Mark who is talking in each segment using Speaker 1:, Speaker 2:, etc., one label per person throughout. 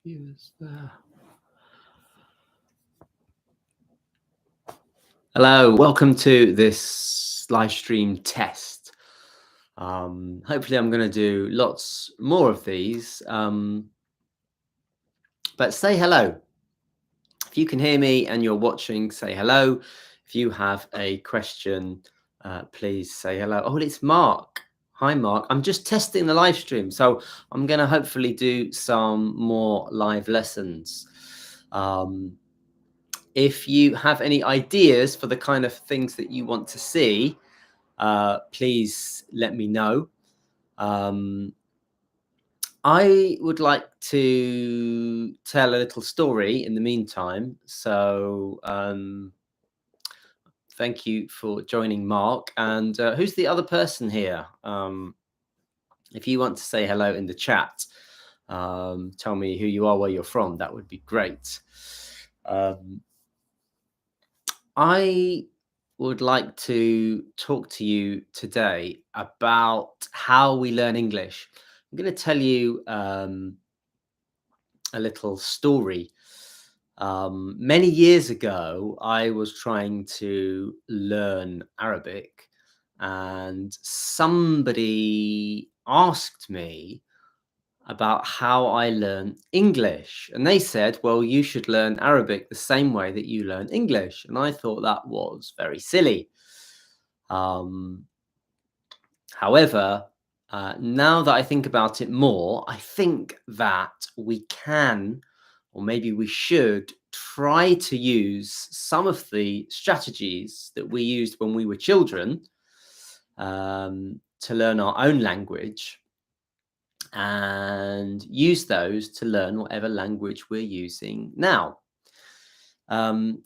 Speaker 1: viewers there. Hello, welcome to this live stream test. Hopefully I'm going to do lots more of these, but say hello. If you can hear me and you're watching, say hello. If you have a question, please say hello. Oh, it's Mark. Hi, Mark. I'm just testing the live stream, so I'm going to hopefully do some more live lessons. If you have any ideas for the kind of things that you want to see, please let me know. I would like to tell a little story in the meantime. So thank you for joining, Mark. And who's the other person here? If you want to say hello in the chat, tell me who you are, where you're from. That would be great. I would like to talk to you today about how we learn English. I'm going to tell you a little story. Many years ago, I was trying to learn Arabic, and somebody asked me about how I learn English. And they said, well, you should learn Arabic the same way that you learn English. And I thought that was very silly. However, now that I think about it more, I think that we can, or maybe we should, try to use some of the strategies that we used when we were children to learn our own language, and use those to learn whatever language we're using now.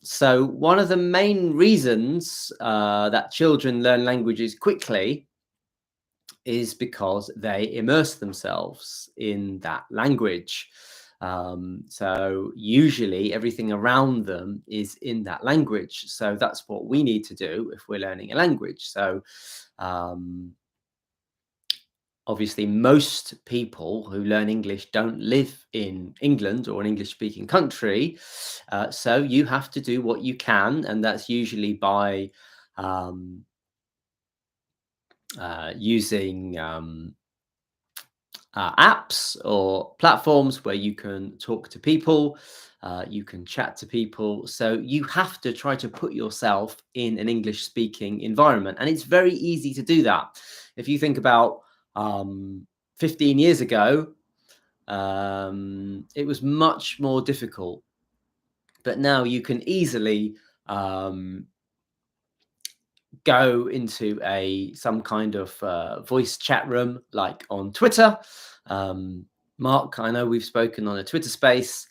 Speaker 1: So one of the main reasons that children learn languages quickly is because they immerse themselves in that language. So usually everything around them is in that language. So that's what we need to do if we're learning a language. So obviously, most people who learn English don't live in England or an English-speaking country. So you have to do what you can, and that's usually by using apps or platforms where you can talk to people, you can chat to people. So you have to try to put yourself in an English-speaking environment, and it's very easy to do that. If you think about 15 years ago, it was much more difficult, but now you can easily go into some kind of voice chat room, like on Twitter. Mark, I know we've spoken on a Twitter space.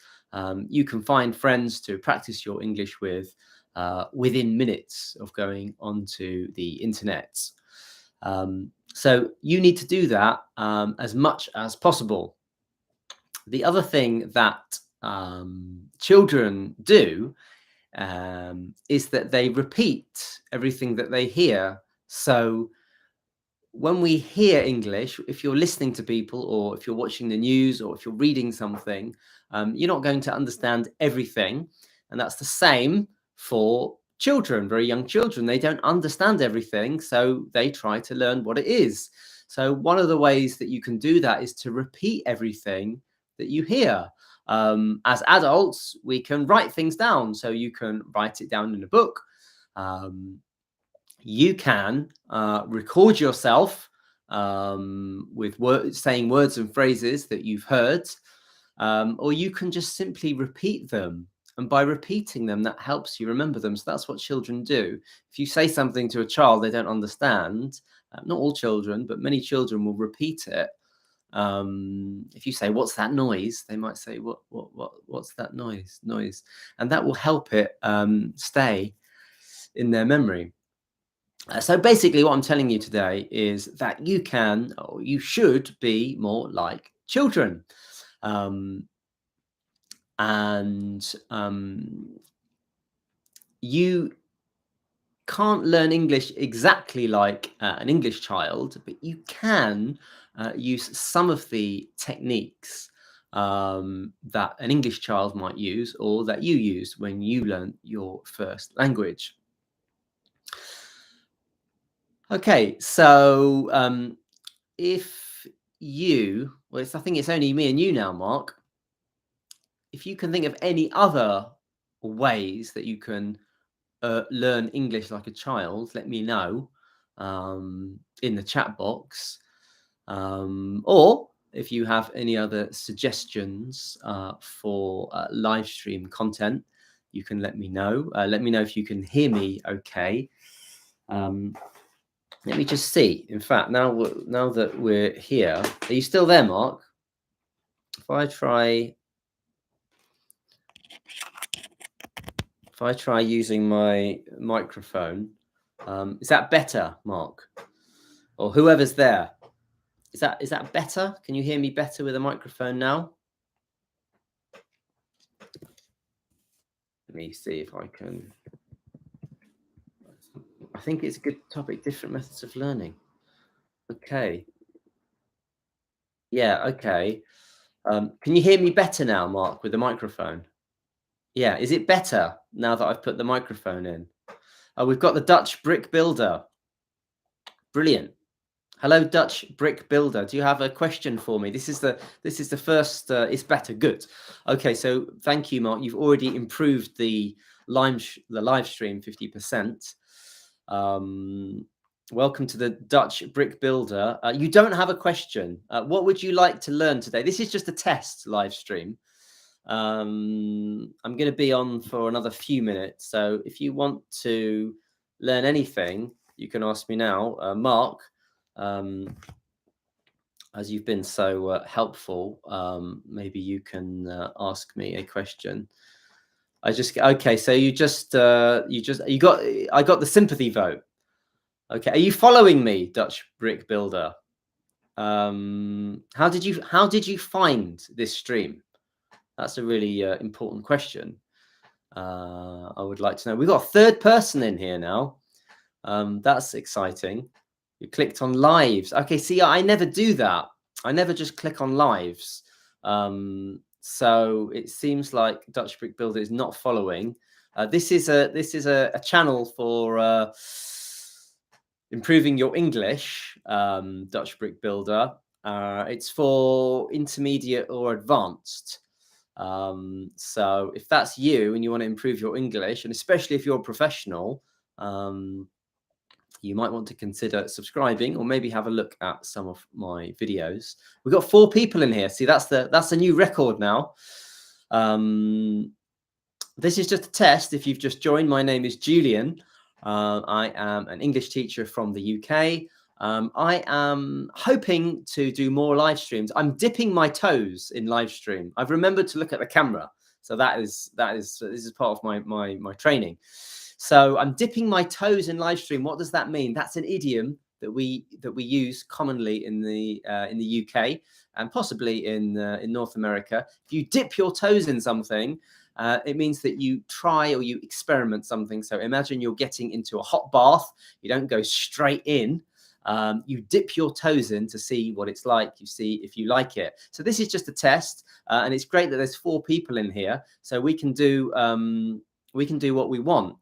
Speaker 1: You can find friends to practice your English with within minutes of going onto the internet. So you need to do that as much as possible. The other thing that children do is that they repeat everything that they hear. So when we hear English, if you're listening to people, or if you're watching the news, or if you're reading something, you're not going to understand everything. And that's the same for children, very young children. They don't understand everything, so they try to learn what it is. So one of the ways that you can do that is to repeat everything that you hear. As adults, we can write things down. So you can write it down in a book. You can record yourself with saying words and phrases that you've heard, or you can just simply repeat them. And by repeating them, that helps you remember them. So that's what children do. If you say something to a child they don't understand, not all children, but many children will repeat it. If you say, "What's that noise?" they might say, "What's that noise?" And that will help it stay in their memory. So basically what I'm telling you today is that you can, or you should, be more like children. You can't learn English exactly like an English child, but you can use some of the techniques that an English child might use or that you use when you learn your first language. Okay, so if you, well, I think it's only me and you now, Mark. If you can think of any other ways that you can learn English like a child, let me know in the chat box. Or if you have any other suggestions for live stream content, you can let me know. Let me know if you can hear me okay. Let me just see. In fact, now that we're here, are you still there, Mark? If I try using my microphone, is that better, Mark? Or whoever's there? Is that better? Can you hear me better with a microphone now? Let me see if I can. I think it's a good topic, different methods of learning. Okay. Yeah, okay. Can you hear me better now, Mark, with the microphone? Yeah, is it better now that I've put the microphone in? Oh, we've got the Dutch brick builder. Brilliant. Hello, Dutch brick builder. Do you have a question for me? This is the first. It's better. Good. Okay, so thank you, Mark. You've already improved the live stream 50%. Welcome to the Dutch brick builder. You don't have a question. What would you like to learn today? This is just a test live stream. I'm going to be on for another few minutes, so if you want to learn anything, you can ask me now. Mark, as you've been so helpful, maybe you can ask me a question. Okay, so I got the sympathy vote. Okay, are you following me, Dutch brick builder? How did you find this stream? That's a really important question. I would like to know. We've got a third person in here now. That's exciting. You clicked on lives. Okay, see, I never do that. I never just click on lives. So it seems like Dutch Brick Builder is not following. This is a channel for improving your English, Dutch Brick Builder. It's for intermediate or advanced. So if that's you and you want to improve your English, and especially if you're a professional, you might want to consider subscribing or maybe have a look at some of my videos. We've got 4 people in here. See, that's a new record now. This is just a test. If you've just joined, my name is Julian. I am an English teacher from the UK. I am hoping to do more live streams. I'm dipping my toes in live stream. I've remembered to look at the camera. So this is part of my training. So I'm dipping my toes in live stream. What does that mean? That's an idiom that we use commonly in the UK and possibly in North America. If you dip your toes in something, it means that you try or you experiment something. So imagine you're getting into a hot bath. You don't go straight in. You dip your toes in to see what it's like. You see if you like it. So this is just a test, and it's great that there's 4 people in here, so we can do what we want.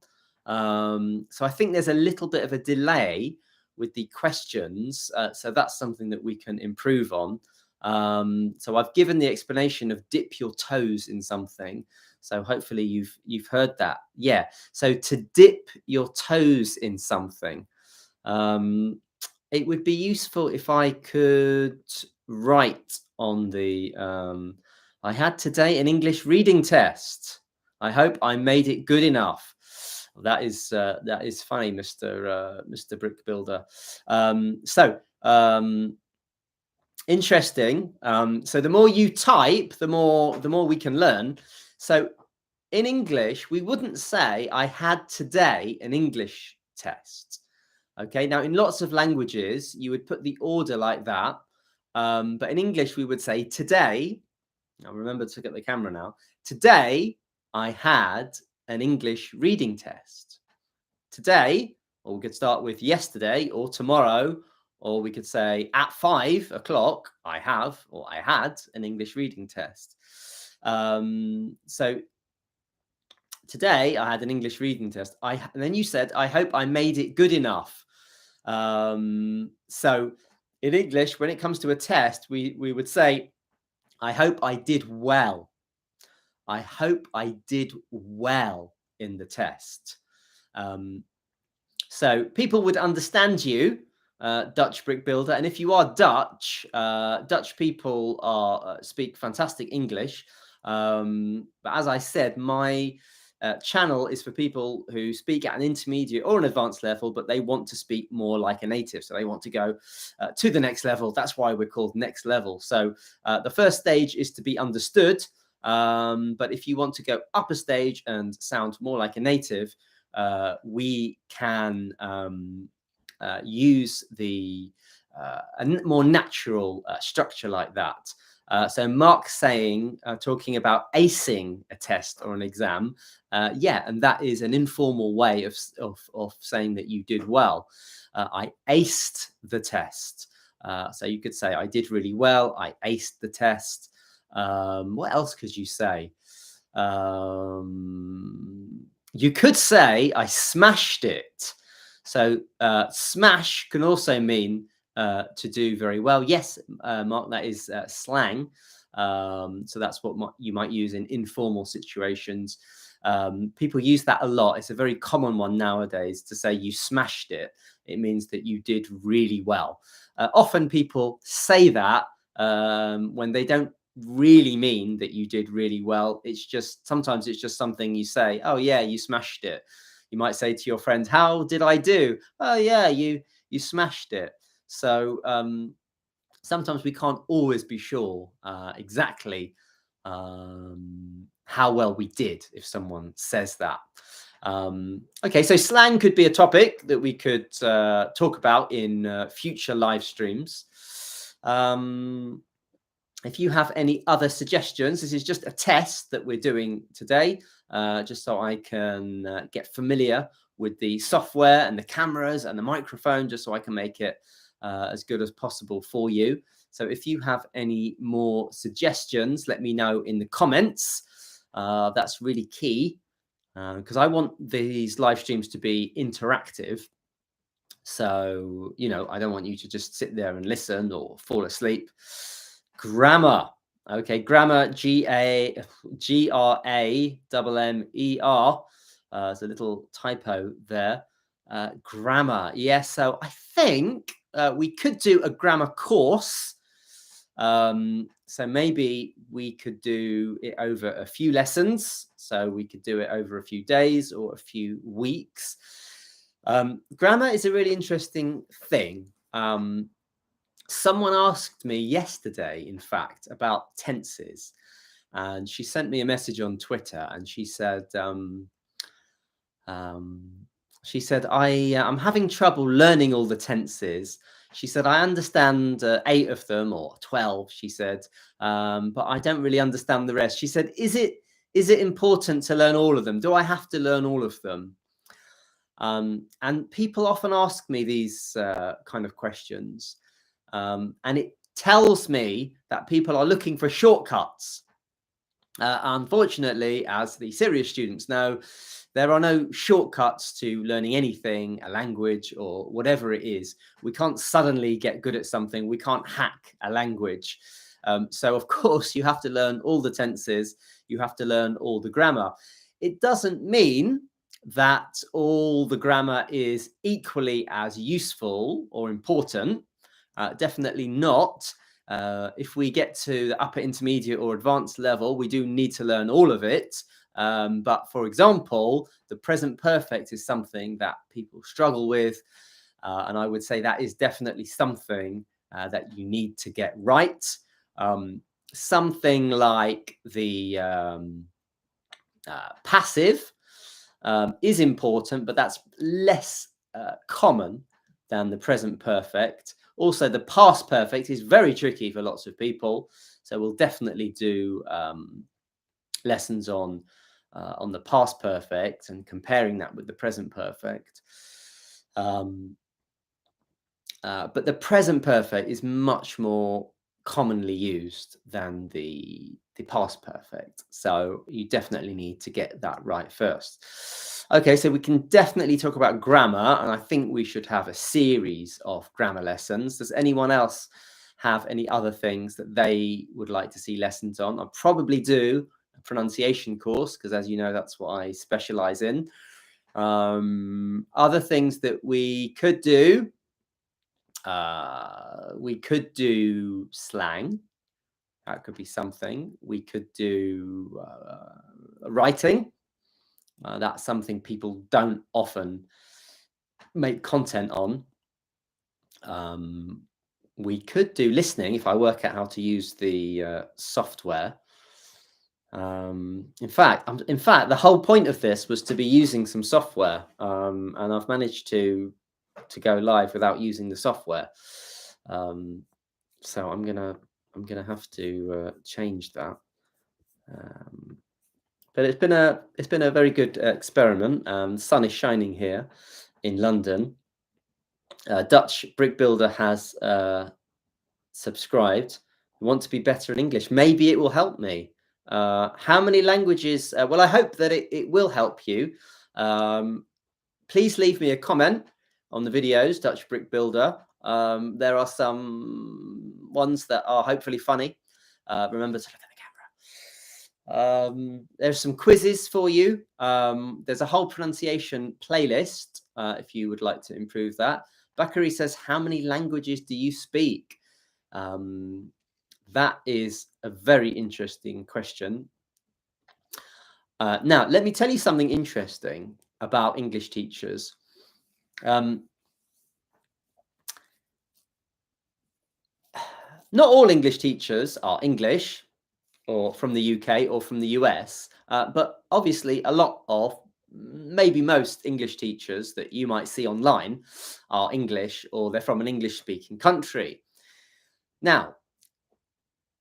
Speaker 1: So I think there's a little bit of a delay with the questions, so that's something that we can improve on. So I've given the explanation of dip your toes in something. So hopefully you've heard that. Yeah. So to dip your toes in something. It would be useful if I could write on the. I had today an English reading test. I hope I made it good enough. That is funny, Mr. Brick Builder. Interesting. So the more you type, the more we can learn. So in English, we wouldn't say I had today an English test. Okay, now in lots of languages, you would put the order like that. But in English, we would say today. Now remember to look at the camera now. Today, I had an English reading test. Today, or we could start with yesterday or tomorrow or we could say at 5 o'clock, I have, or I had an English reading test. So today I had an English reading test. And then you said, I hope I made it good enough. So in English, when it comes to a test, we would say, I hope I did well. I hope I did well in the test. So people would understand you, Dutch brick builder. And if you are Dutch, Dutch people speak fantastic English. But as I said, my channel is for people who speak at an intermediate or an advanced level, but they want to speak more like a native. So they want to go to the next level. That's why we're called Next Level. So the first stage is to be understood. But if you want to go up a stage and sound more like a native, we can use a more natural structure like that. So Mark's saying, talking about acing a test or an exam, yeah, and that is an informal way of saying that you did well. I aced the test. So you could say, I did really well. I aced the test. What else could you say? You could say, I smashed it. So smash can also mean to do very well. Yes, Mark, that is slang. So that's what you might use in informal situations. People use that a lot. It's a very common one nowadays to say you smashed it. It means that you did really well. Often people say that when they don't really mean that you did really well. It's just, sometimes it's just something you say, oh yeah, you smashed it. You might say to your friend, how did I do? Oh yeah, you smashed it. So sometimes we can't always be sure exactly how well we did if someone says that. Okay, so slang could be a topic that we could talk about in future live streams. If you have any other suggestions, this is just a test that we're doing today, just so I can get familiar with the software and the cameras and the microphone, just so I can make it as good as possible for you. So if you have any more suggestions, let me know in the comments. That's really key because I want these live streams to be interactive. So, you know, I don't want you to just sit there and listen or fall asleep. Grammar. Okay, grammar, Grammmer. There's a little typo there. Grammar. Yes, so I think we could do a grammar course. So maybe we could do it over a few lessons. So we could do it over a few days or a few weeks. Grammar is a really interesting thing. Someone asked me yesterday, in fact, about tenses, and she sent me a message on Twitter, and she said, I'm having trouble learning all the tenses. She said, I understand 8 of them or 12, she said, but I don't really understand the rest. She said, is it important to learn all of them? Do I have to learn all of them? And people often ask me these kind of questions. And it tells me that people are looking for shortcuts. Unfortunately, as the serious students know, there are no shortcuts to learning anything, a language or whatever it is. We can't suddenly get good at something. We can't hack a language. So, of course, you have to learn all the tenses. You have to learn all the grammar. It doesn't mean that all the grammar is equally as useful or important. Definitely not. If we get to the upper intermediate or advanced level, we do need to learn all of it. But for example, the present perfect is something that people struggle with. And I would say that is definitely something that you need to get right. Something like the passive is important, but that's less common than the present perfect. Also, the past perfect is very tricky for lots of people. So we'll definitely do lessons on the past perfect and comparing that with the present perfect. But the present perfect is much more commonly used than the past perfect. So you definitely need to get that right first. Okay, so we can definitely talk about grammar, and I think we should have a series of grammar lessons. Does anyone else have any other things that they would like to see lessons on? I probably do a pronunciation course, because as you know, that's what I specialize in. Other things that we could do, we could do slang. That could be something. We could do writing. That's something people don't often make content on. We could do listening if I work out how to use the software. In fact, the whole point of this was to be using some software, and I've managed to go live without using the software. So I'm gonna have to change that. But it's been a very good experiment. The sun is shining here in London. Dutch Brick Builder has subscribed. I want to be better in English. Maybe it will help me. How many languages? Well, I hope that it will help you. Please leave me a comment on the videos, Dutch Brick Builder. There are some ones that are hopefully funny. Remember to look at the camera. There's some quizzes for you. There's a whole pronunciation playlist if you would like to improve that. Bakary says, how many languages do you speak? That is a very interesting question. Now, let me tell you something interesting about English teachers. Not all English teachers are English or from the UK or from the US, but obviously a lot of, maybe most English teachers that you might see online are English, or they're from an English-speaking country. Now,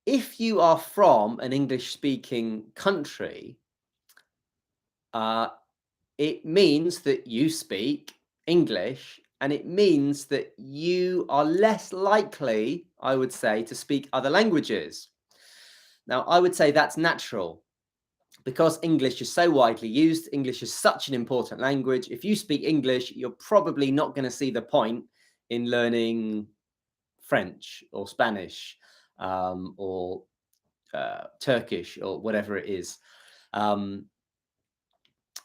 Speaker 1: if you are from an English-speaking country, it means that you speak English, and it means that you are less likely, I would say, to speak other languages. Now, I would say that's natural because English is so widely used. English is such an important language. If you speak English, you're probably not going to see the point in learning French or Spanish or Turkish or whatever it is.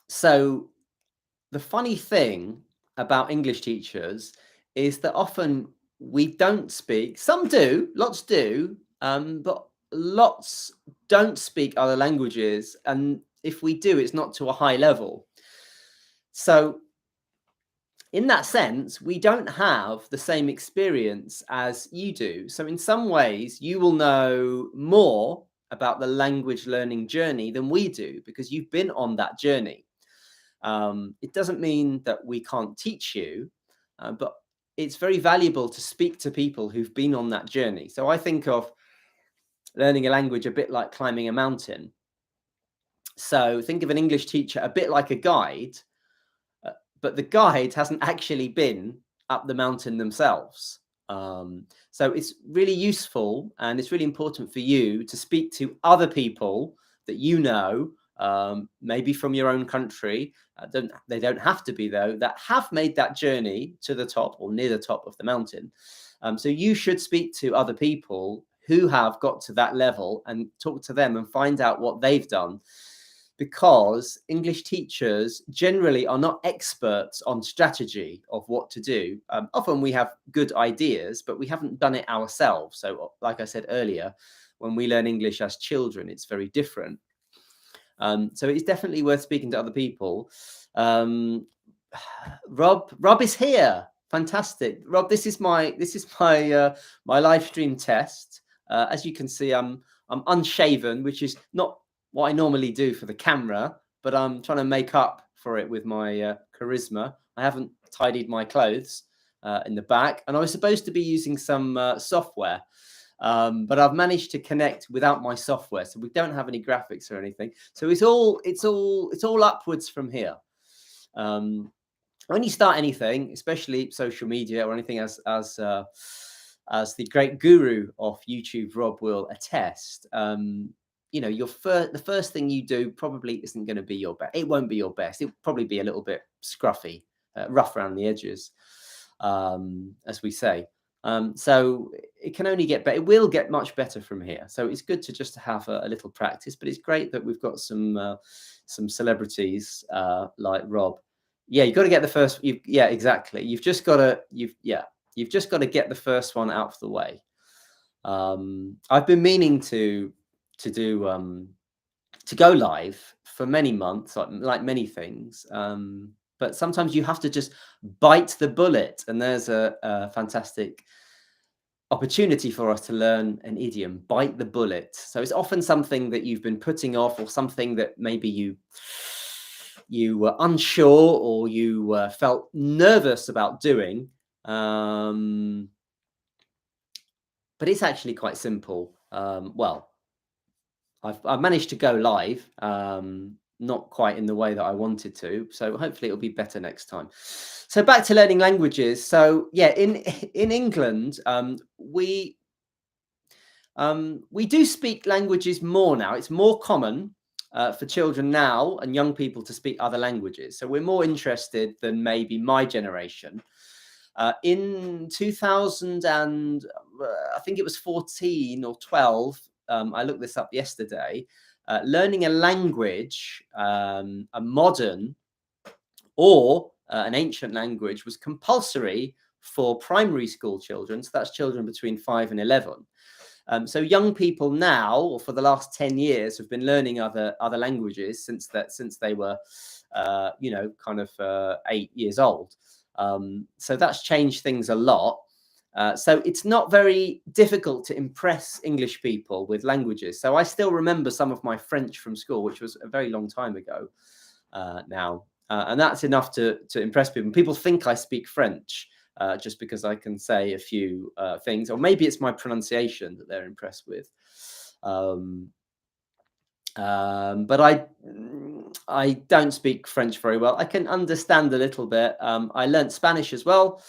Speaker 1: So the funny thing about English teachers is that often we don't speak. Some do, lots do, but lots don't speak other languages. And if we do, it's not to a high level. So in that sense, we don't have the same experience as you do. So in some ways, you will know more about the language learning journey than we do because you've been on that journey. It doesn't mean that we can't teach you, but it's very valuable to speak to people who've been on that journey. So I think of learning a language a bit like climbing a mountain. So think of an English teacher a bit like a guide, but the guide hasn't actually been up the mountain themselves. So it's really useful, and it's really important for you to speak to other people that you know, maybe from your own country. They don't have to be, though, that have made that journey to the top or near the top of the mountain. So you should speak to other people who have got to that level and talk to them and find out what they've done. Because English teachers generally are not experts on strategy of what to do. Often we have good ideas, but we haven't done it ourselves. So like I said earlier, when we learn English as children, it's very different. So it's definitely worth speaking to other people. Rob is here. Fantastic. Rob, this is my my live stream test. As you can see, I'm unshaven, which is not what I normally do for the camera, but I'm trying to make up for it with my charisma. I haven't tidied my clothes in the back, and I was supposed to be using some software, but I've managed to connect without my software, so we don't have any graphics or anything. So it's all upwards from here. when you start anything, especially social media or anything, as the great guru of YouTube, Rob, will attest, you know, the first thing you do probably isn't going to be your best. It won't be your best. It'll probably be a little bit scruffy, rough around the edges, as we say. So it can only get better. It will get much better from here. So it's good to just have a little practice. But it's great that we've got some celebrities like Rob. Yeah, you've got to get the first. Yeah, exactly. You've just got to. You've just got to get the first one out of the way. I've been meaning to do to go live for many months, like many things. But sometimes you have to just bite the bullet, and there's a fantastic opportunity for us to learn an idiom. Bite the bullet. So it's often something that you've been putting off, or something that maybe you were unsure, or you felt nervous about doing. But it's actually quite simple. Well, I've managed to go live, not quite in the way that I wanted to. So hopefully it'll be better next time. So back to learning languages. So yeah, in England, we do speak languages more now. It's more common for children now and young people to speak other languages. So we're more interested than maybe my generation. In 2000 and I think it was 14 or 12, I looked this up yesterday, learning a language, a modern or an ancient language, was compulsory for primary school children. So that's children between 5 and 11. So young people now, or for the last 10 years, have been learning other languages since they were, you know, kind of 8 years old. So that's changed things a lot. So it's not very difficult to impress English people with languages. So I still remember some of my French from school, which was a very long time ago now. And that's enough to impress people. People think I speak French just because I can say a few things, or maybe it's my pronunciation that they're impressed with. But I don't speak French very well. I can understand a little bit. I learned Spanish as well.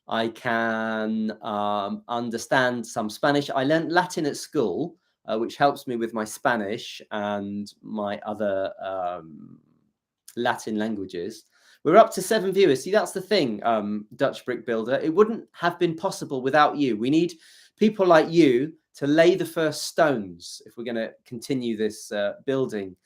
Speaker 1: I can understand some Spanish. I learned Latin at school, which helps me with my Spanish and my other Latin languages. We're up to 7 viewers. See, that's the thing, Dutch Brick Builder. It wouldn't have been possible without you. We need people like you to lay the first stones if we're going to continue this building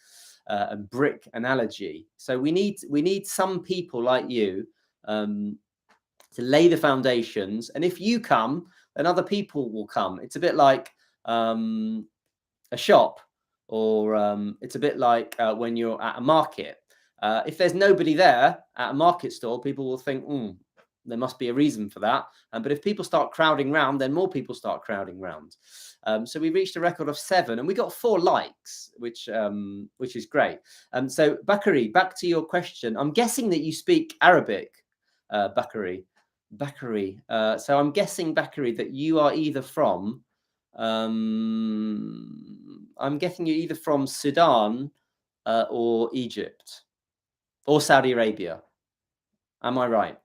Speaker 1: and brick analogy. So we need some people like you to lay the foundations. And if you come, then other people will come. It's a bit like a shop, or it's a bit like when you're at a market. If there's nobody there at a market stall, people will think, there must be a reason for that. But if people start crowding round, then more people start crowding round. So we reached a record of 7, and we got 4 likes, which is great. So Bakary, back to your question. I'm guessing that you speak Arabic, Bakary. So I'm guessing, Bakary, that you are either from, I'm guessing you're either from Sudan or Egypt or Saudi Arabia. Am I right?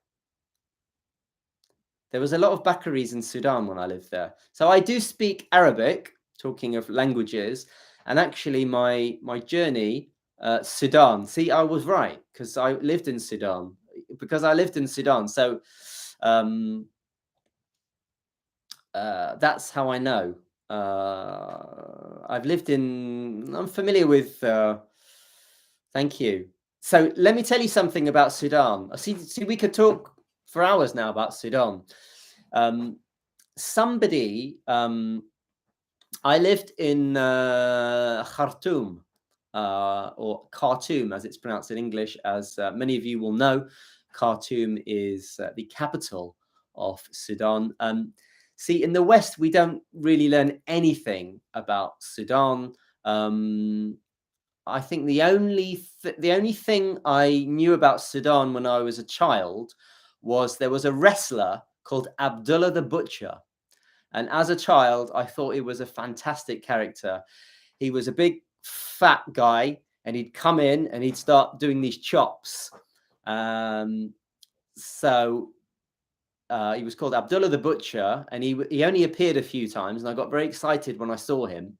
Speaker 1: There was a lot of Bakaris in Sudan when I lived there. So I do speak Arabic, talking of languages. And actually my journey, Sudan. See, I was right, because I lived in Sudan. So that's how I know. I'm familiar with, thank you. So let me tell you something about Sudan. See, we could talk for hours now about Sudan. I lived in Khartoum, or Khartoum as it's pronounced in English. As many of you will know, Khartoum is the capital of Sudan. See, in the West, we don't really learn anything about Sudan. I think the only thing I knew about Sudan when I was a child was there was a wrestler called Abdullah the Butcher. And as a child, I thought he was a fantastic character. He was a big, fat guy, and he'd come in and he'd start doing these chops. So he was called Abdullah the Butcher, and he only appeared a few times, and I got very excited when I saw him.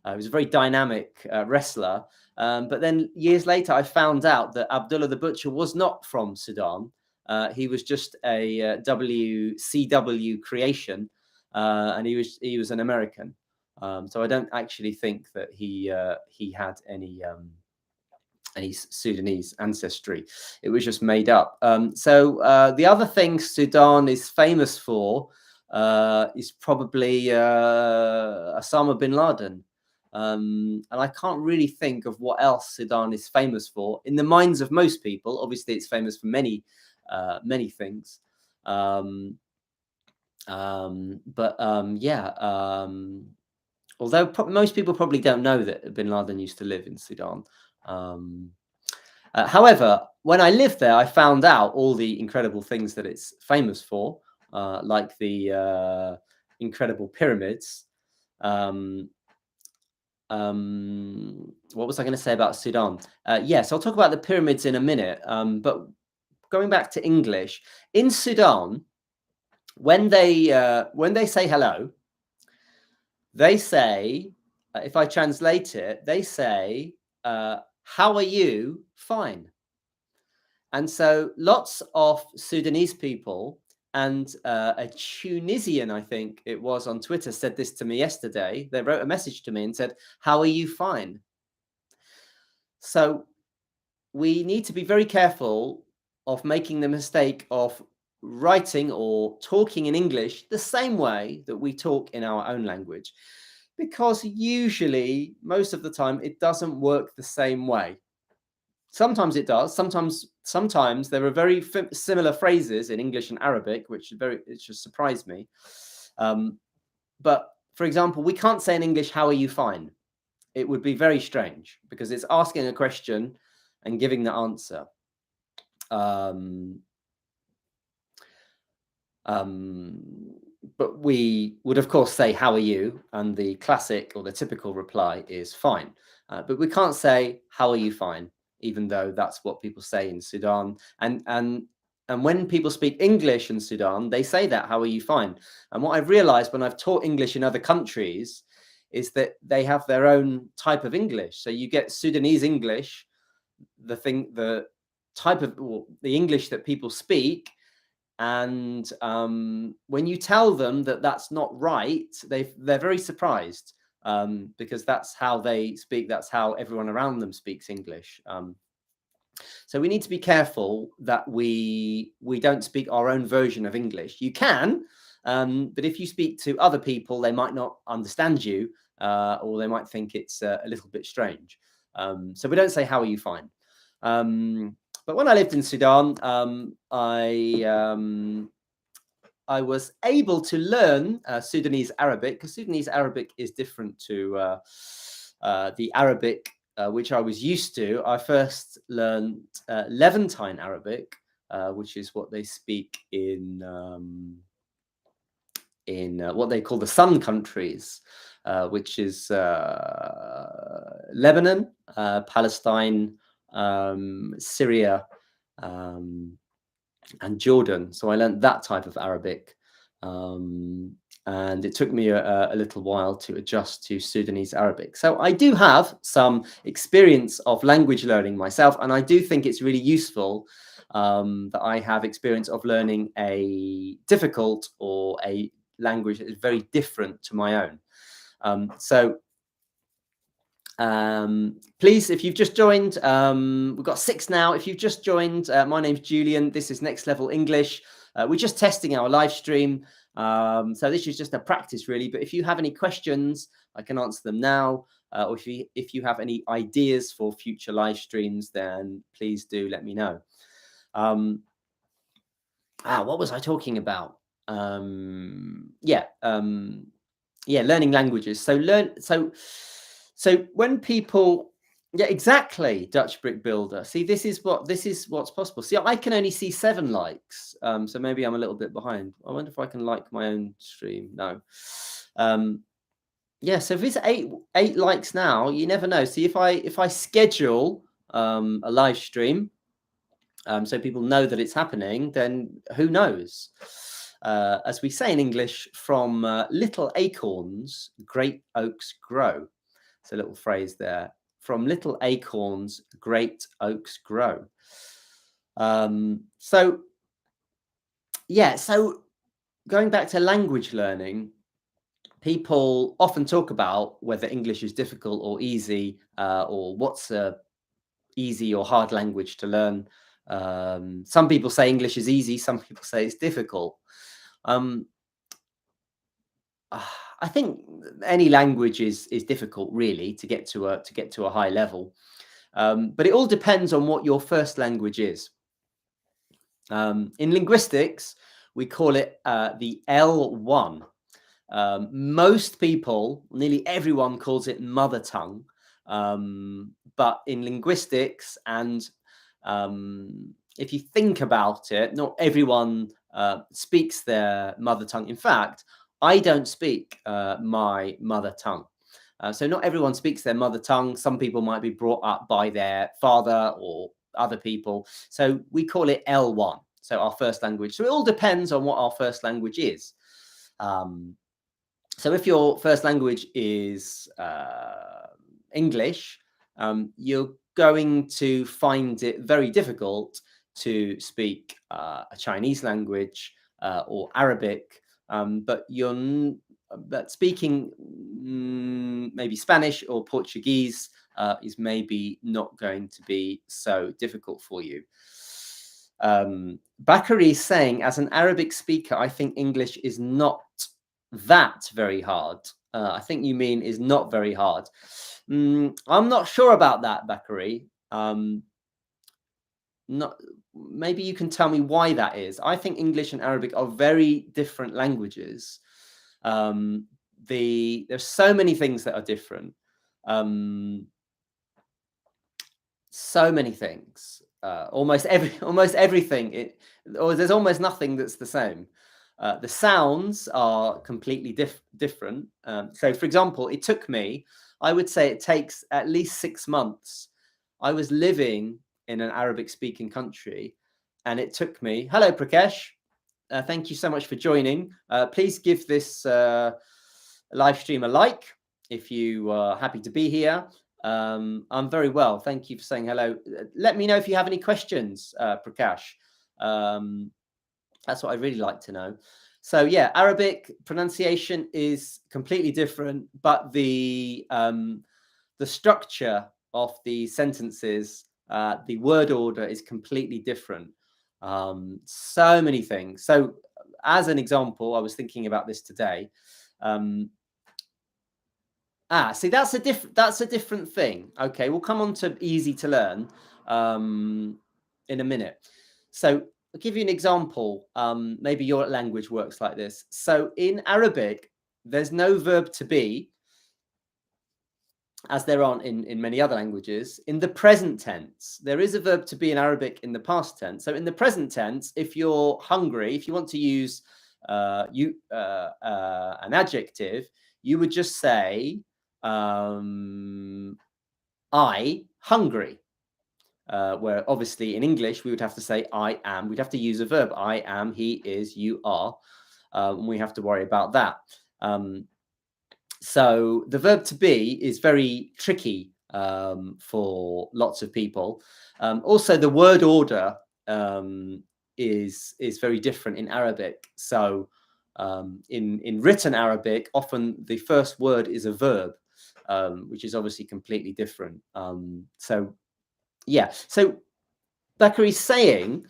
Speaker 1: He was a very dynamic wrestler. But then years later, I found out that Abdullah the Butcher was not from Sudan. He was just a WCW creation, and he was an American. So I don't actually think that he had any Sudanese ancestry. It was just made up. So the other thing Sudan is famous for is probably Osama bin Laden. And I can't really think of what else Sudan is famous for in the minds of most people. Obviously, it's famous for many things. Although most people probably don't know that bin Laden used to live in Sudan. However, when I lived there, I found out all the incredible things that it's famous for, like the incredible pyramids. What was I going to say about Sudan? Yes, I'll talk about the pyramids in a minute. But going back to English, in Sudan, when they say hello, they say, if I translate it, they say, how are you? Fine. And so lots of Sudanese people and a Tunisian, I think it was, on Twitter said this to me yesterday. They wrote a message to me and said, how are you? Fine. So we need to be very careful of making the mistake of writing or talking in English the same way that we talk in our own language, because usually, most of the time, it doesn't work the same way. Sometimes it does. Sometimes there are very similar phrases in English and Arabic, it just surprised me. But for example, we can't say in English, how are you? Fine. It would be very strange because it's asking a question and giving the answer. But we would, of course, say, how are you? And the classic or the typical reply is fine. But we can't say, how are you? Fine, even though that's what people say in Sudan. And when people speak English in Sudan, they say that, how are you? Fine. And what I've realized when I've taught English in other countries is that they have their own type of English. So you get Sudanese English, the type of the English that people speak. And when you tell them that that's not right, they're very surprised, because that's how they speak. That's how everyone around them speaks English. So we need to be careful that we don't speak our own version of English. You can, but if you speak to other people, they might not understand you, or they might think it's a little bit strange. So we don't say, how are you? Fine. But when I lived in Sudan, I was able to learn Sudanese Arabic, because Sudanese Arabic is different to the Arabic which I was used to. I first learned Levantine Arabic, which is what they speak in what they call the Sun countries, which is Lebanon, Palestine, Syria, and Jordan. So I learned that type of Arabic, and it took me a little while to adjust to Sudanese Arabic. So I do have some experience of language learning myself, and I do think it's really useful that I have experience of learning a difficult or a language that is very different to my own. Please, if you've just joined, we've got 6 now. If you've just joined, my name's Julian. This is Next Level English. We're just testing our live stream. So this is just a practice, really. But if you have any questions, I can answer them now. Or if you have any ideas for future live streams, then please do let me know. What was I talking about? Learning languages. So when people, exactly, Dutch Brick Builder. See, this is what's possible. See, I can only see 7 likes, so maybe I'm a little bit behind. I wonder if I can like my own stream. No. So if it's 8 likes now, you never know. See, if I schedule a live stream, so people know that it's happening, then who knows? As we say in English, from little acorns, great oaks grow. It's a little phrase there. From little acorns, great oaks grow. So yeah, so going back to language learning, people often talk about whether English is difficult or easy, or what's a easy or hard language to learn. Some people say English is easy, some people say it's difficult. Um, I think any language is difficult, really, to get to a high level. But it all depends on what your first language is. In linguistics, we call it the L1. Most people, nearly everyone, calls it mother tongue. But in linguistics, and if you think about it, not everyone speaks their mother tongue. In fact, I don't speak my mother tongue. So not everyone speaks their mother tongue. Some people might be brought up by their father or other people. So we call it L1, so our first language. So it all depends on what our first language is. So if your first language is English, you're going to find it very difficult to speak a Chinese language or Arabic, but speaking maybe Spanish or Portuguese is maybe not going to be so difficult for you. Bakary is saying, as an Arabic speaker, I think English is not that very hard. I think you mean is not very hard. I'm not sure about that, Bakary. Not maybe you can tell me why that is. I think English and Arabic are very different languages. There's so many things that are different. So many things. Almost everything. There's almost nothing that's the same. The sounds are completely different. So, for example, it took me, I would say it takes at least 6 months. I was living in an Arabic-speaking country, and it took me. Hello, Prakash. Thank you so much for joining. Please give this live stream a like if you are happy to be here. I'm very well. Thank you for saying hello. Let me know if you have any questions, Prakash. That's what I'd really like to know. So yeah, Arabic pronunciation is completely different, but the structure of the sentences, the word order is completely different. So many things. So as an example, I was thinking about this today. See, that's a different thing. Okay, we'll come on to easy to learn in a minute. So I'll give you an example. Maybe your language works like this. So in Arabic, there's no verb to be, as there aren't in many other languages. In the present tense, there is a verb to be in Arabic in the past tense. So in the present tense, if you're hungry, if you want to use an adjective, you would just say, I hungry. Where obviously in English we would have to say I am. We'd have to use a verb. I am, he is, you are. And we have to worry about that. So the verb to be is very tricky for lots of people. Also, the word order is very different in Arabic. So in written Arabic, often the first word is a verb, which is obviously completely different. So yeah, so Bakary's saying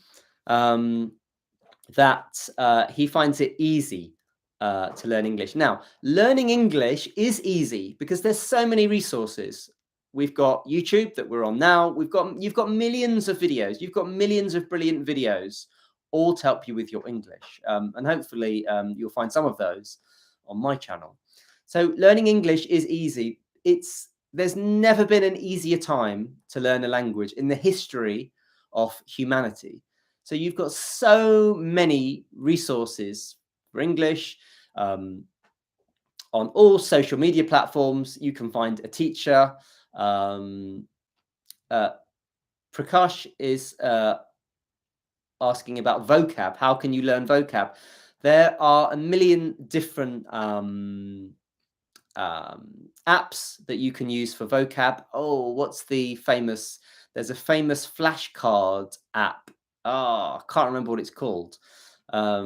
Speaker 1: that he finds it easy to learn English. Now, learning English is easy because there's so many resources. We've got YouTube that we're on now. You've got millions of videos. You've got millions of brilliant videos, all to help you with your English. And hopefully you'll find some of those on my channel. So learning English is easy. There's never been an easier time to learn a language in the history of humanity. So you've got so many resources for English. On all social media platforms, you can find a teacher. Prakash is asking about vocab. How can you learn vocab? There are a million different apps that you can use for vocab. Oh, what's the famous? There's a famous flashcard app. Oh, I can't remember what it's called. I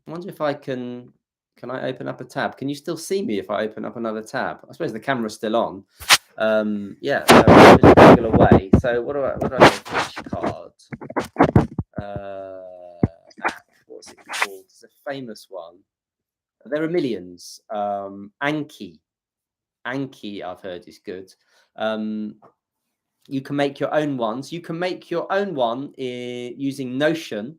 Speaker 1: wonder if I can. Can I open up a tab? Can you still see me if I open up another tab? I suppose the camera's still on. Yeah, so I'll just Google away. So what do I do? Flashcard app. What's it called? It's a famous one. There are millions. Anki, I've heard is good. You can make your own ones. You can make your own one using Notion.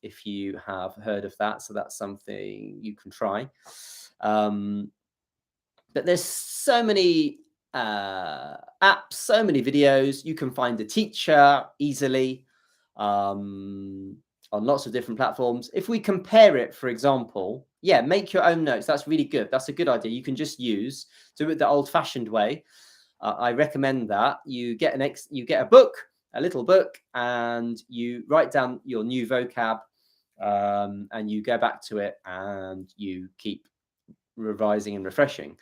Speaker 1: If you have heard of that, so that's something you can try. But there's so many apps, so many videos. You can find a teacher easily on lots of different platforms. If we compare it, for example, yeah, make your own notes. That's really good. That's a good idea. You can just do it the old-fashioned way. I recommend that you get a book, a little book, and you write down your new vocab, and you go back to it and you keep revising and refreshing.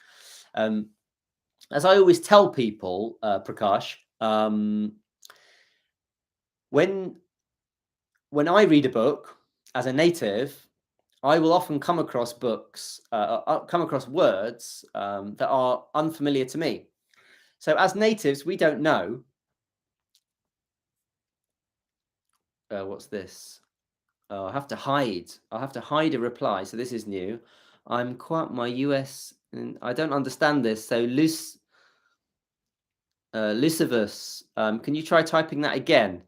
Speaker 1: As I always tell people, Prakash, when I read a book as a native, I will often come across words that are unfamiliar to me. So as natives, we don't know. What's this? I'll have to hide a reply. So this is new. I'm quite my US, and I don't understand this. So Lucivus, can you try typing that again?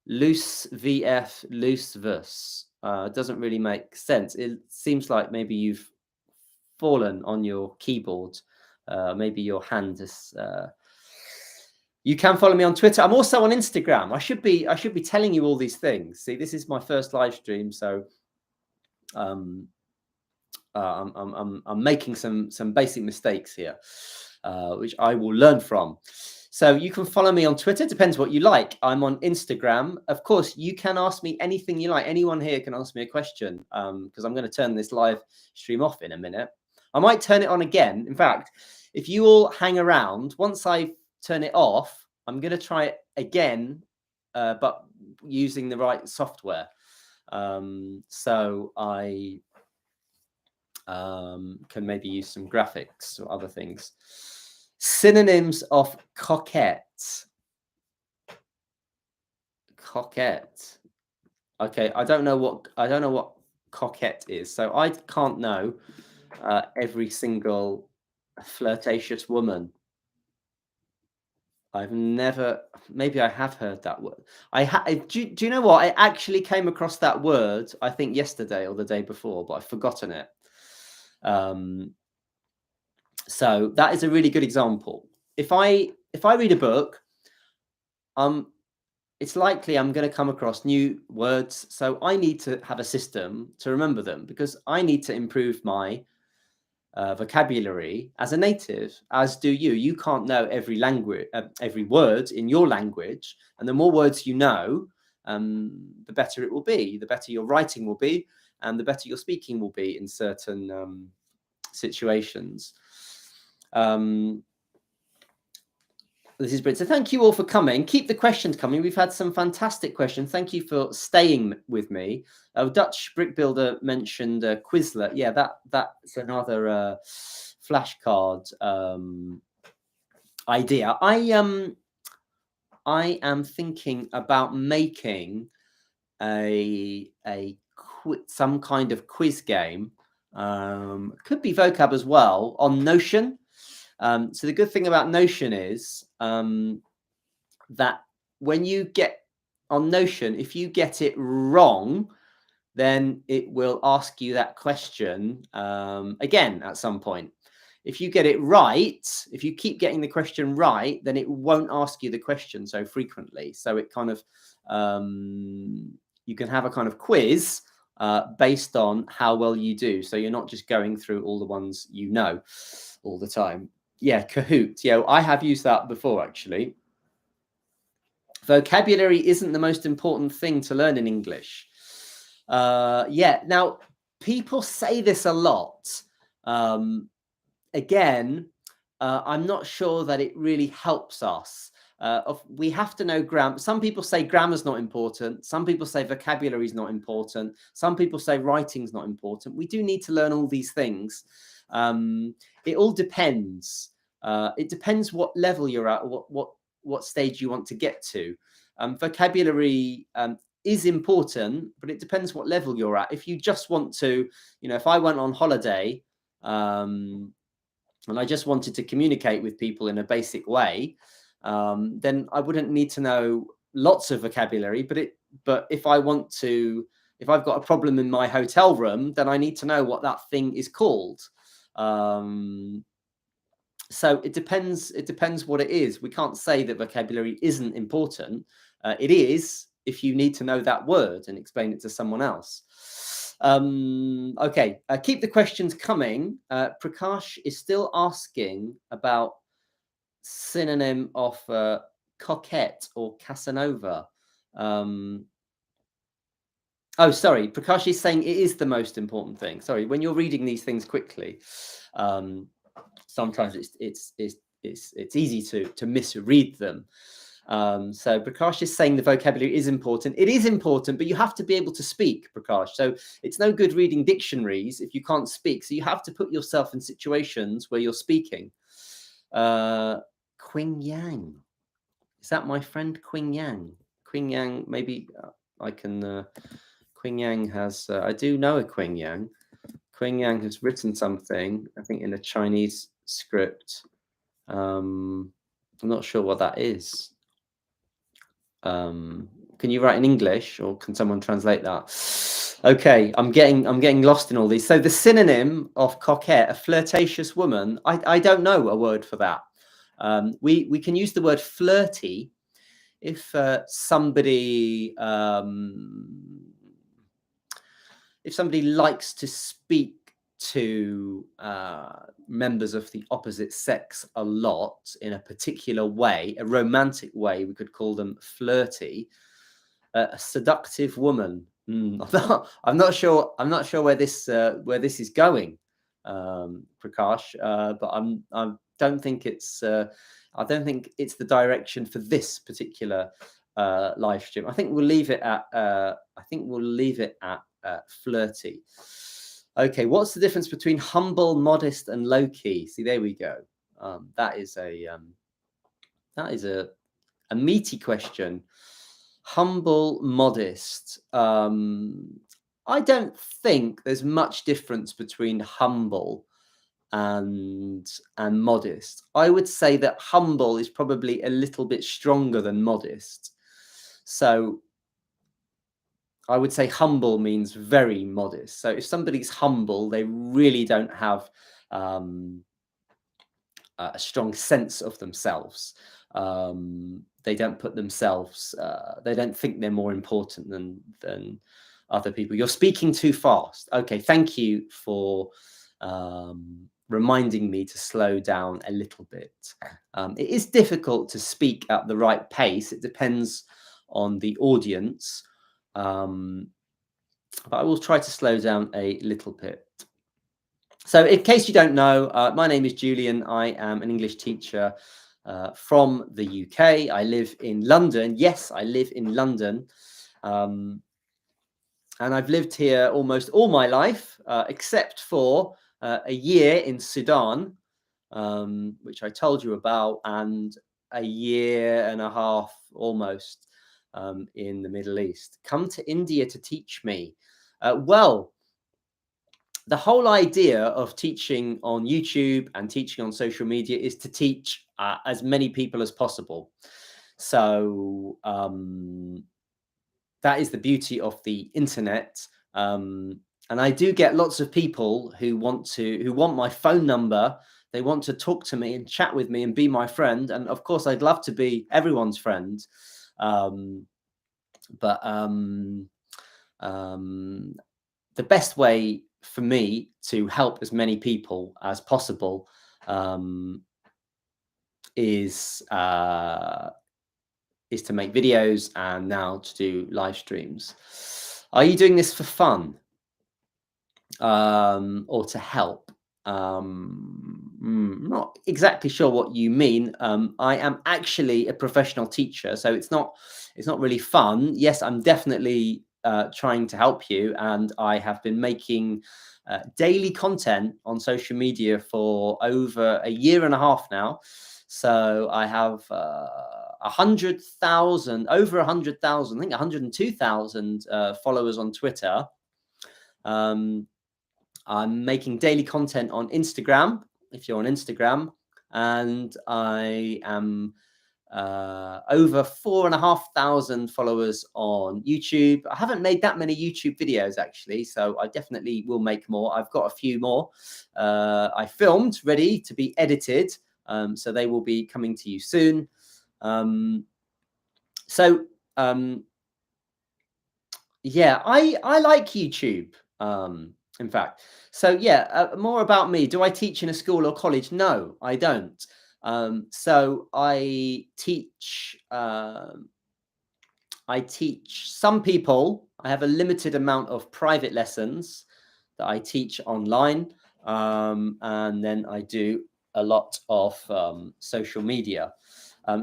Speaker 1: Loose VF Lucivus. Doesn't really make sense. It seems like maybe you've fallen on your keyboard. Maybe your hand is. You can follow me on Twitter. I'm also on Instagram. I should be telling you all these things. See, this is my first live stream, so I'm making some basic mistakes here, which I will learn from. So you can follow me on Twitter. Depends what you like. I'm on Instagram. Of course, you can ask me anything you like. Anyone here can ask me a question, because I'm going to turn this live stream off in a minute. I might turn it on again. In fact, if you all hang around, once I turn it off, I'm going to try it again, but using the right software. So I can maybe use some graphics or other things. Synonyms of coquette. Coquette. Okay, I don't know what coquette is, so I can't know every single flirtatious woman. I've never. Maybe I have heard that word. Do you know what? I actually came across that word, I think yesterday or the day before, but I've forgotten it. So that is a really good example. If I read a book, it's likely I'm going to come across new words. So I need to have a system to remember them, because I need to improve my vocabulary as a native, as do you. You can't know every language, every word in your language, and the more words you know, the better it will be. The better your writing will be, and the better your speaking will be in certain situations. This is brilliant. So thank you all for coming. Keep the questions coming. We've had some fantastic questions. Thank you for staying with me. Dutch Brick Builder mentioned Quizlet. Yeah, that's another flashcard idea. I am thinking about making some kind of quiz game. Could be vocab as well, on Notion. So the good thing about Notion is that when you get on Notion, if you get it wrong, then it will ask you that question again at some point. If you get it right, if you keep getting the question right, then it won't ask you the question so frequently. So it kind of, you can have a kind of quiz based on how well you do. So you're not just going through all the ones you know all the time. Yeah, Kahoot. Yeah, I have used that before, actually. vocabulary isn't the most important thing to learn in English. Yeah, now people say this a lot. Again, I'm not sure that it really helps us. We have to know grammar. Some people say grammar's not important. Some people say vocabulary is not important. Some people say writing's not important. We do need to learn all these things. It all depends. It depends what level you're at, or what stage you want to get to. Vocabulary is important, but it depends what level you're at. If you just want to, if I went on holiday, and I just wanted to communicate with people in a basic way, then I wouldn't need to know lots of vocabulary. But if I've got a problem in my hotel room, then I need to know what that thing is called. So it depends. It depends what it is. We can't say that vocabulary isn't important. It is if you need to know that word and explain it to someone else. Okay, keep the questions coming. Prakash is still asking about synonym of coquette or Casanova. Oh, sorry, Prakash is saying it is the most important thing. Sorry, when you're reading these things quickly, sometimes it's easy to misread them. So Prakash is saying the vocabulary is important. It is important, but you have to be able to speak, Prakash. So it's no good reading dictionaries if you can't speak. So you have to put yourself in situations where you're speaking. Qing Yang. Is that my friend Qing Yang? Qing Yang, maybe I can... Qing Yang has... I do know a Qing Yang. Qing Yang has written something, I think in a Chinese script. I'm not sure what that is. Can you write in English, or can someone translate that? Okay, I'm getting lost in all these. So the synonym of coquette, a flirtatious woman, I don't know a word for that. We can use the word flirty if somebody likes to speak to members of the opposite sex a lot in a particular way, a romantic way, we could call them flirty. A seductive woman. I'm not sure where this is going, Prakash. But I don't think it's the direction for this particular live stream. I think we'll leave it at flirty. Okay, what's the difference between humble, modest, and low key? See, there we go. That is a meaty question. Humble, modest. I don't think there's much difference between humble and modest. I would say that humble is probably a little bit stronger than modest. So I would say humble means very modest. So if somebody's humble, they really don't have a strong sense of themselves. They don't put themselves, they don't think they're more important than other people. You're speaking too fast. Okay, thank you for reminding me to slow down a little bit. It is difficult to speak at the right pace. It depends on the audience. But I will try to slow down a little bit. So in case you don't know, my name is Julian. I am an English teacher from the UK. I live in London. Yes, I live in London. And I've lived here almost all my life, except for a year in Sudan, which I told you about, and a year and a half almost in the Middle East. Come to India to teach me. Well, the whole idea of teaching on YouTube and teaching on social media is to teach as many people as possible. So that is the beauty of the internet. And I do get lots of people who want my phone number. They want to talk to me and chat with me and be my friend. And of course, I'd love to be everyone's friend. But the best way for me to help as many people as possible is is to make videos and now to do live streams. Are you doing this for fun or to help? Not exactly sure what you mean. I am actually a professional teacher, so it's not really fun. Yes, I'm definitely trying to help you, and I have been making daily content on social media for over a year and a half now. So I have 100,000, over 100,000, I think 102,000 followers on Twitter. I'm making daily content on Instagram, if you're on Instagram, and I am over 4,500 followers on YouTube. I haven't made that many YouTube videos actually, so I definitely will make more. I've got a few more I filmed ready to be edited, so they will be coming to you soon. Yeah, I like YouTube. In fact, so yeah, more about me. Do I teach in a school or college? No, I don't. So I teach. I teach some people. I have a limited amount of private lessons that I teach online, and then I do a lot of social media.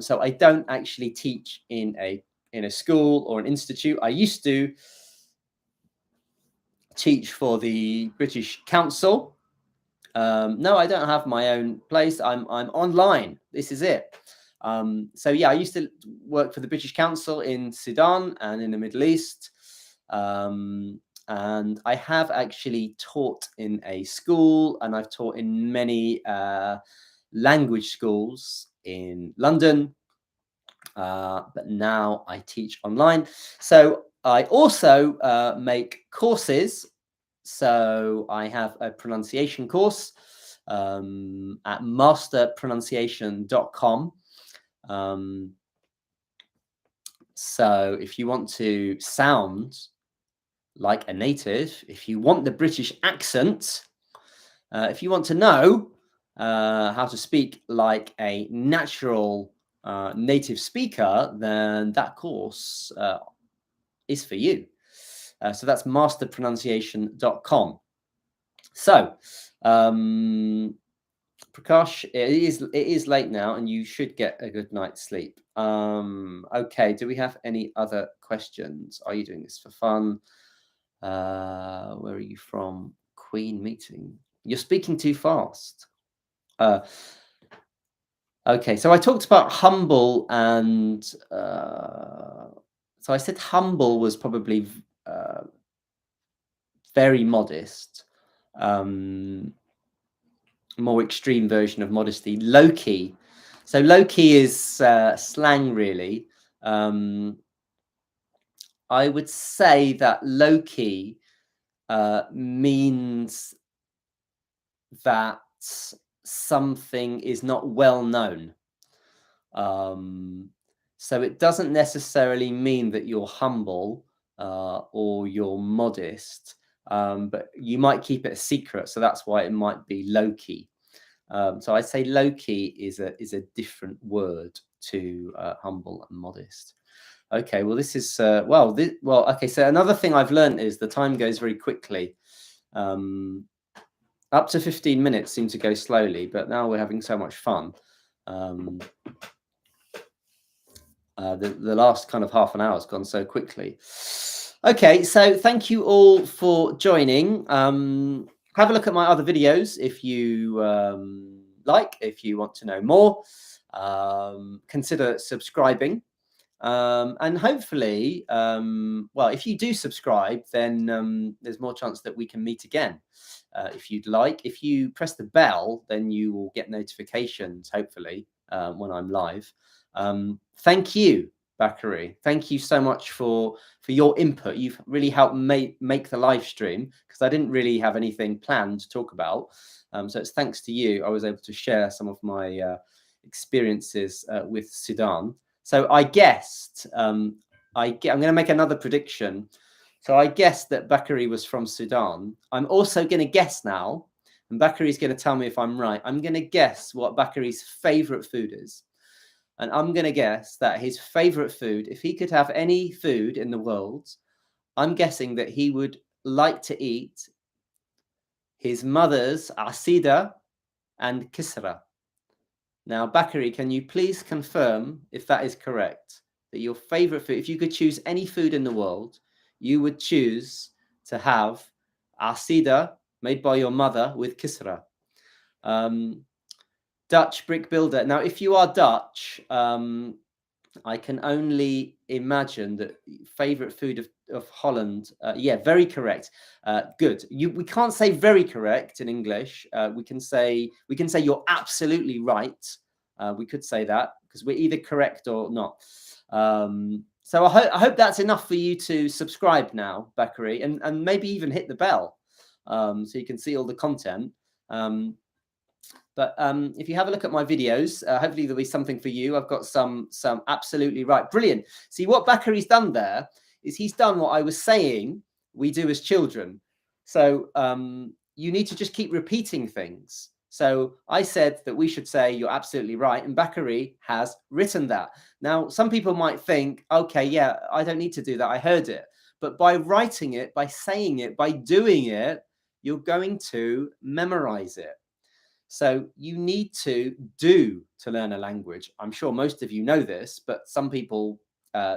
Speaker 1: So I don't actually teach in a school or an institute. I used to teach for the British Council. No, I don't have my own place. I'm online. This is it. So yeah, I used to work for the British Council in Sudan and in the Middle East. And I have actually taught in a school, and I've taught in many language schools in London. But now I teach online. So I also make courses. So I have a pronunciation course at masterpronunciation.com. So if you want to sound like a native, if you want the British accent, if you want to know how to speak like a natural native speaker, then that course is for you. So that's masterpronunciation.com. So, Prakash, it is late now, and you should get a good night's sleep. Okay, do we have any other questions? Are you doing this for fun? Where are you from? Queen meeting. You're speaking too fast. Okay, so I talked about humble, and so I said humble was probably very modest. More extreme version of modesty. Low key. So low key is slang, really. I would say that low key means that something is not well known. So it doesn't necessarily mean that you're humble or you're modest, but you might keep it a secret. So that's why it might be low key. So I'd say low key is a different word to humble and modest. Okay, well this is okay. So another thing I've learned is the time goes very quickly. Up to 15 minutes seem to go slowly, but now we're having so much fun. The last kind of half an hour has gone so quickly. Okay, so thank you all for joining. Have a look at my other videos if you if you want to know more. Consider subscribing. And hopefully, if you do subscribe, then there's more chance that we can meet again. If you'd like, if you press the bell, then you will get notifications, hopefully, when I'm live. Thank you, Bakary. Thank you so much for your input. You've really helped make the live stream, because I didn't really have anything planned to talk about. So it's thanks to you I was able to share some of my experiences with Sudan. So I guessed, I'm going to make another prediction. So I guessed that Bakary was from Sudan. I'm also going to guess now, and Bakary's going to tell me if I'm right. I'm going to guess what Bakary's favorite food is. And I'm going to guess that his favorite food, if he could have any food in the world, I'm guessing that he would like to eat his mother's asida and kisra. Now, Bakari, can you please confirm if that is correct? That your favorite food, if you could choose any food in the world, you would choose to have asida made by your mother with kisra. Dutch brick builder. Now, if you are Dutch, I can only imagine that favorite food of Holland. Yeah, very correct. Good. We can't say very correct in English. We can say you're absolutely right. We could say that because we're either correct or not. So I hope that's enough for you to subscribe now, Bakari, and maybe even hit the bell so you can see all the content. But if you have a look at my videos, hopefully there'll be something for you. I've got some absolutely right. Brilliant. See, what Bakari's done there is he's done what I was saying we do as children. So you need to just keep repeating things. So I said that we should say you're absolutely right, and Bakari has written that. Now, some people might think, okay, yeah, I don't need to do that. I heard it. But by writing it, by saying it, by doing it, you're going to memorize it. So you need to do to learn a language. I'm sure most of you know this, but some people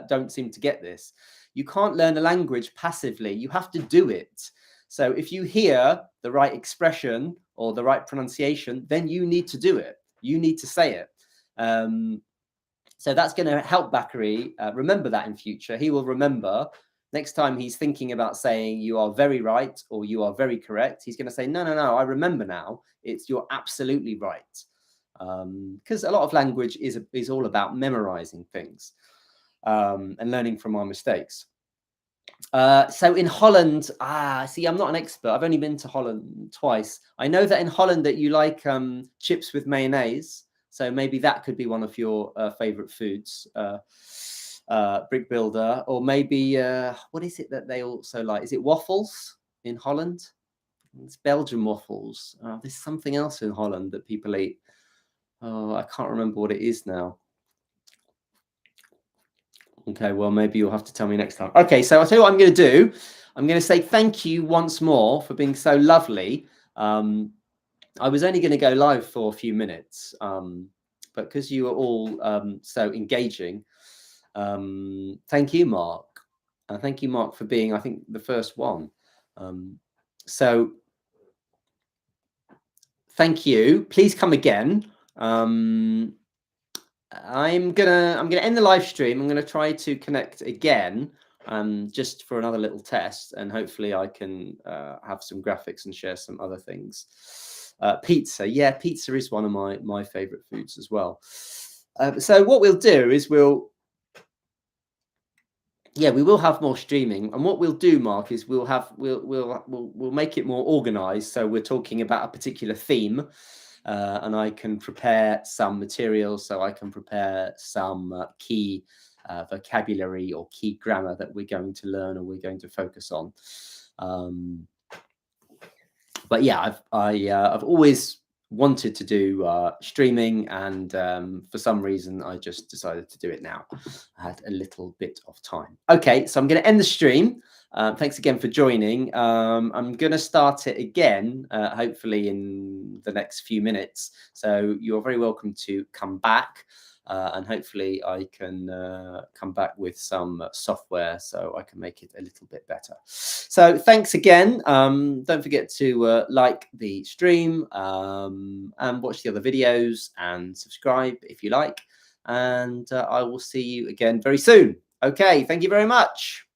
Speaker 1: don't seem to get this. You can't learn a language passively. You have to do it. So if you hear the right expression or the right pronunciation, then you need to do it. You need to say it. So that's going to help Bakari remember that in future. He will remember next time he's thinking about saying you are very right or you are very correct. He's going to say, no, I remember now. It's you're absolutely right. Because a lot of language is all about memorizing things and learning from our mistakes. So in Holland, see, I'm not an expert. I've only been to Holland twice. I know that in Holland that you like chips with mayonnaise. So maybe that could be one of your favorite foods, brick builder, or maybe what is it that they also like? Is it waffles in Holland? It's Belgian waffles. There's something else in Holland that people eat. Oh, I can't remember what it is now. Okay, well, maybe you'll have to tell me next time. Okay, so I'll tell you what I'm going to do. I'm going to say thank you once more for being so lovely. I was only going to go live for a few minutes, but because you were all so engaging, thank you, Mark. Thank you, Mark, for being, I think, the first one. So thank you. Please come again. I'm gonna end the live stream. I'm gonna try to connect again, just for another little test, and hopefully I can have some graphics and share some other things. Pizza, yeah, pizza is one of my favorite foods as well. So what we'll do is we will have more streaming, and what we'll do, Mark, is we'll make it more organized. So we're talking about a particular theme. And I can prepare some materials, so I can prepare some key vocabulary or key grammar that we're going to learn or we're going to focus on. But yeah, I've always wanted to do streaming, and for some reason I just decided to do it now. I had a little bit of time. Okay, so I'm going to end the stream. Thanks again for joining. I'm going to start it again, hopefully in the next few minutes. So you're very welcome to come back. And hopefully I can come back with some software so I can make it a little bit better. So thanks again. Don't forget to like the stream and watch the other videos and subscribe if you like. And I will see you again very soon. Okay, thank you very much.